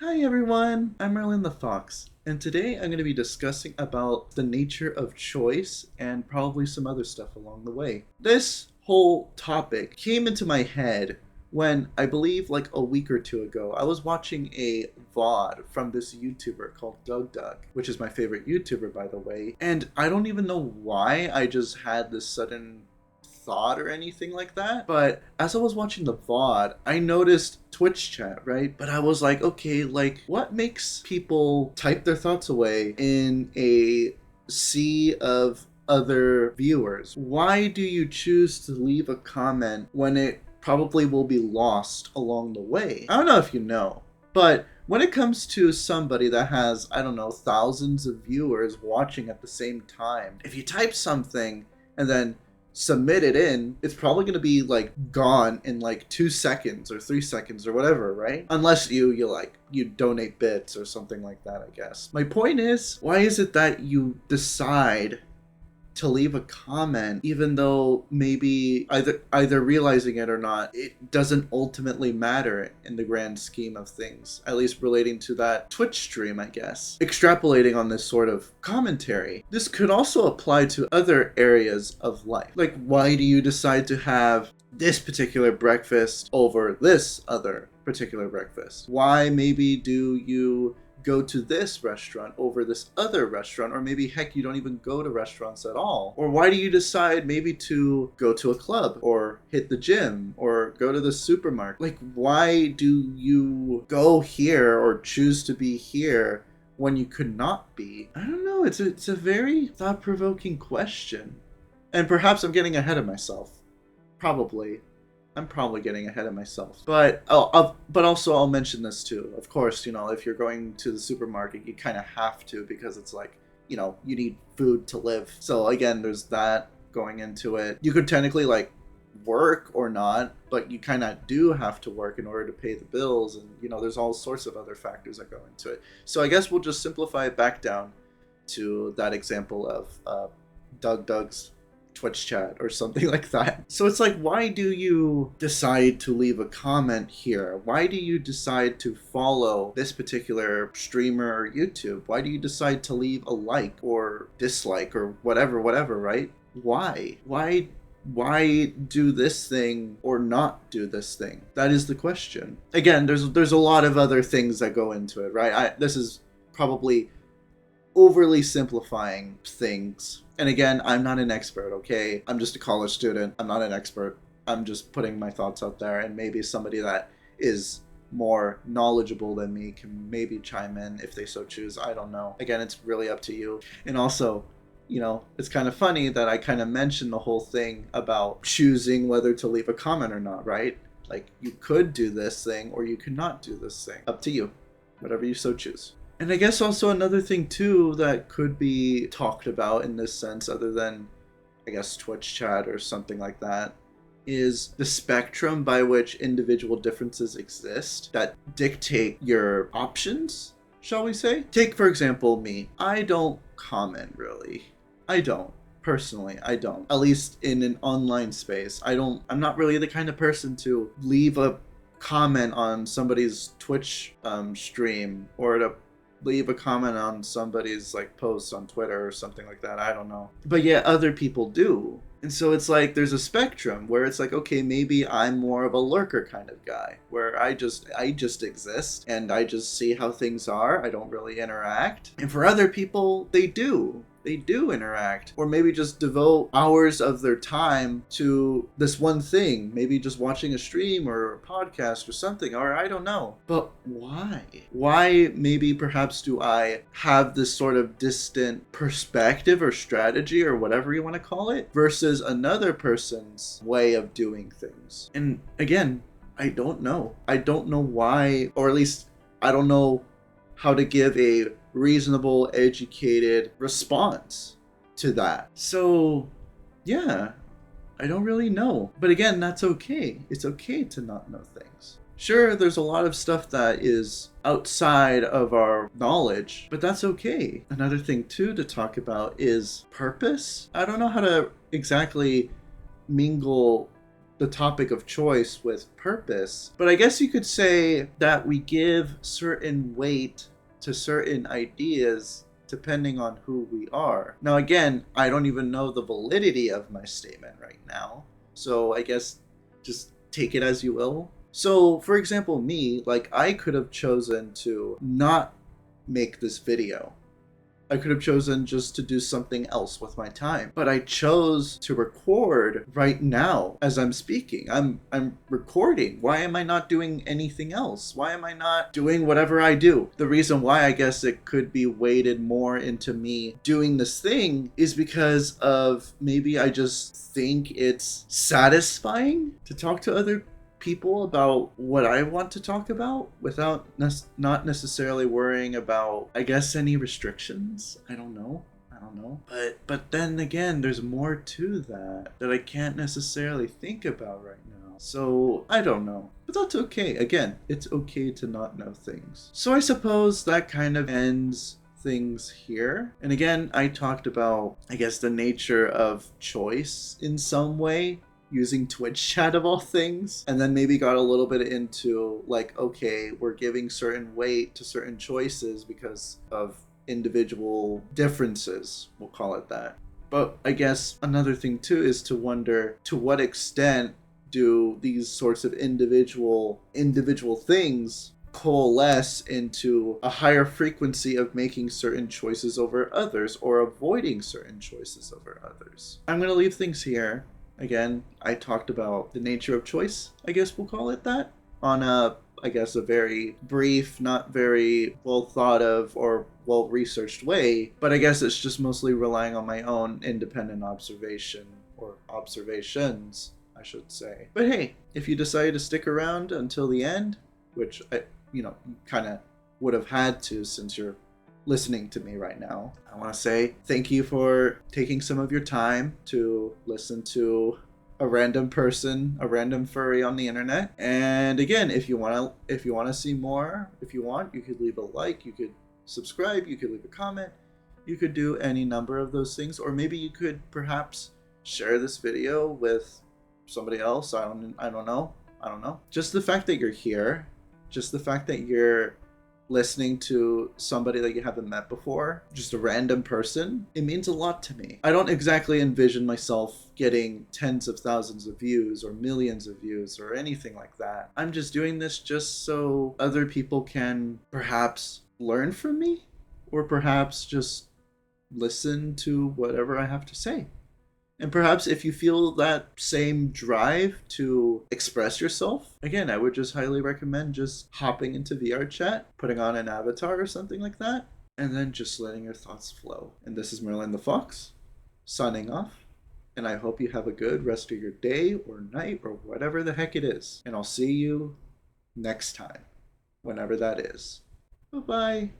Hi everyone, I'm Merlin the Fox, and today I'm going to be discussing about the nature of choice and probably some other stuff along the way. This whole topic came into my head when I believe like a week or two ago I was watching a VOD from this YouTuber called DougDoug, which is my favorite YouTuber by the way, and I don't even know why I just had this sudden thought or anything like that. But as I was watching the VOD, I noticed Twitch chat, right? But I was like, okay, like what makes people type their thoughts away in a sea of other viewers? Why do you choose to leave a comment when it probably will be lost along the way? I don't know if you know, but when it comes to somebody that has, I don't know, thousands of viewers watching at the same time, if you type something and then submit it in, it's probably going to be like gone in like 2 seconds or 3 seconds or whatever, right? Unless you donate bits or something like that, I guess. My point is, why is it that you decide to leave a comment even though maybe either realizing it or not, it doesn't ultimately matter in the grand scheme of things, at least relating to that Twitch stream, I guess. Extrapolating on this sort of commentary, this could also apply to other areas of life. Like, why do you decide to have this particular breakfast over this other particular breakfast? Why maybe do you go to this restaurant over this other restaurant, or maybe heck, you don't even go to restaurants at all? Or why do you decide maybe to go to a club or hit the gym or go to the supermarket? Like, why do you go here or choose to be here when you could not be? I don't know. It's a very thought-provoking question, and perhaps I'm getting ahead of myself. Probably. I'm probably getting ahead of myself. But but also I'll mention this too. Of course, if you're going to the supermarket, you kind of have to, because it's like, you need food to live. So again, there's that going into it. You could technically like work or not, but you kind of do have to work in order to pay the bills, and there's all sorts of other factors that go into it. So I guess we'll just simplify it back down to that example of Doug's Twitch chat or something like that. So it's like, why do you decide to leave a comment here? Why do you decide to follow this particular streamer or YouTube? Why do you decide to leave a like or dislike or whatever, right? Why do this thing or not do this thing? That is the question. Again, there's a lot of other things that go into it, right? This is probably overly simplifying things. And again, I'm not an expert, okay? I'm just a college student. I'm not an expert. I'm just putting my thoughts out there, and maybe somebody that is more knowledgeable than me can maybe chime in if they so choose. I don't know. Again, it's really up to you. And also, it's kind of funny that I kind of mentioned the whole thing about choosing whether to leave a comment or not, right? Like, you could do this thing or you could not do this thing. Up to you. Whatever you so choose. And I guess also another thing too that could be talked about in this sense, other than, I guess, Twitch chat or something like that, is the spectrum by which individual differences exist that dictate your options, shall we say? Take, for example, me. I don't comment, really. I don't. Personally, I don't. At least in an online space. I'm not really the kind of person to leave a comment on somebody's Twitch stream, or to leave a comment on somebody's like post on Twitter or something like that. I don't know. But yet other people do. And so it's like there's a spectrum where it's like, okay, maybe I'm more of a lurker kind of guy, where I just exist and I just see how things are. I don't really interact. And for other people, they do. They do interact, or maybe just devote hours of their time to this one thing, maybe just watching a stream or a podcast or something, or I don't know. But why? Why maybe perhaps do I have this sort of distant perspective or strategy or whatever you want to call it versus another person's way of doing things? And again, I don't know. I don't know why, or at least I don't know how to give a reasonable, educated response to that. So, yeah, I don't really know. But again, that's okay. It's okay to not know things. Sure, there's a lot of stuff that is outside of our knowledge, but that's okay. Another thing, too, to talk about is purpose. I don't know how to exactly mingle the topic of choice with purpose, but I guess you could say that we give certain weight to certain ideas depending on who we are. Now, again, I don't even know the validity of my statement right now, so I guess just take it as you will. So, for example, me, like, I could have chosen to not make this video. I could have chosen just to do something else with my time, but I chose to record right now as I'm speaking. I'm recording. Why am I not doing anything else? Why am I not doing whatever I do? The reason why I guess it could be weighted more into me doing this thing is because of maybe I just think it's satisfying to talk to other people about what I want to talk about without not necessarily worrying about, I guess, any restrictions. I don't know. But then again, there's more to that I can't necessarily think about right now. So I don't know. But that's okay. Again, it's okay to not know things. So I suppose that kind of ends things here. And again, I talked about, I guess, the nature of choice in some way, using Twitch chat of all things, and then maybe got a little bit into like, okay, we're giving certain weight to certain choices because of individual differences, we'll call it that. But I guess another thing too is to wonder to what extent do these sorts of individual things coalesce into a higher frequency of making certain choices over others or avoiding certain choices over others. I'm going to leave things here. Again, I talked about the nature of choice, I guess we'll call it that, on a very brief, not very well thought of or well researched way, but I guess it's just mostly relying on my own independent observation, or observations, I should say. But hey, if you decided to stick around until the end, which you kind of would have had to since you're listening to me right now, I want to say thank you for taking some of your time to listen to a random person, a random furry on the internet. And again, if you want to see more, you could leave a like, you could subscribe, you could leave a comment, you could do any number of those things, or maybe you could perhaps share this video with somebody else. I don't know. Just the fact that you're here, just the fact that you're listening to somebody that you haven't met before, just a random person, it means a lot to me. I don't exactly envision myself getting tens of thousands of views or millions of views or anything like that. I'm just doing this just so other people can perhaps learn from me, or perhaps just listen to whatever I have to say. And perhaps if you feel that same drive to express yourself, again, I would just highly recommend just hopping into VR chat, putting on an avatar or something like that, and then just letting your thoughts flow. And this is Merlin the Fox, signing off. And I hope you have a good rest of your day or night or whatever the heck it is. And I'll see you next time, whenever that is. Bye-bye.